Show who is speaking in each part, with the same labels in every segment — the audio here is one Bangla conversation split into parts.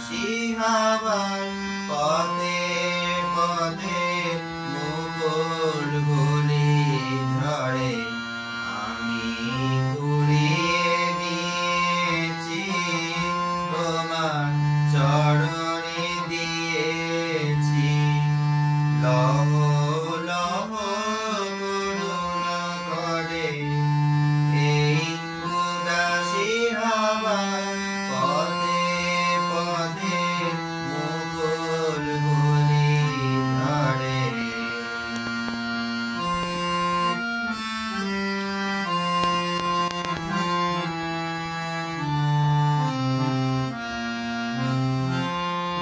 Speaker 1: সিংহাবার পথে পথে মুকুল গুলি ঝরে আমি কুড়িয়ে নিয়েছি তোমার চরণে দিয়েছি লহ লহ করুণা করে এই উদাসী হাওয়ার পথে পথে মুকুল গুলি ঝরে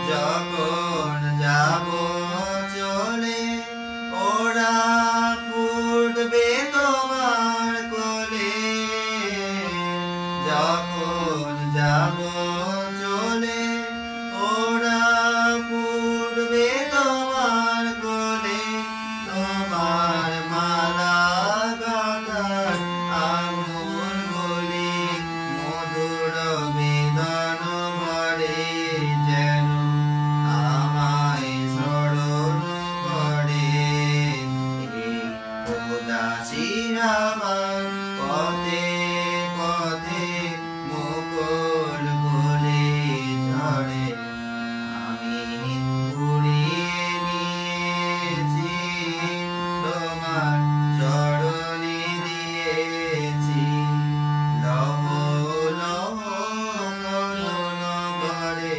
Speaker 1: যখন যাব চলে ওরা ফুটবে তোমার কোলে যখন যাব চলে ওরা ফুটবে তোমার কোলে তোমার মালা গাথার আঙুল গুলি মধুর বেদন ভরে যেন আমায় স্মরণ করে এই উদাসী আমার পথে পথে মুকুল গুলি ঝরে আমি কুড়িয়ে নিয়েছি তোমার চরণে দিয়েছি লহ লহ করুণা করে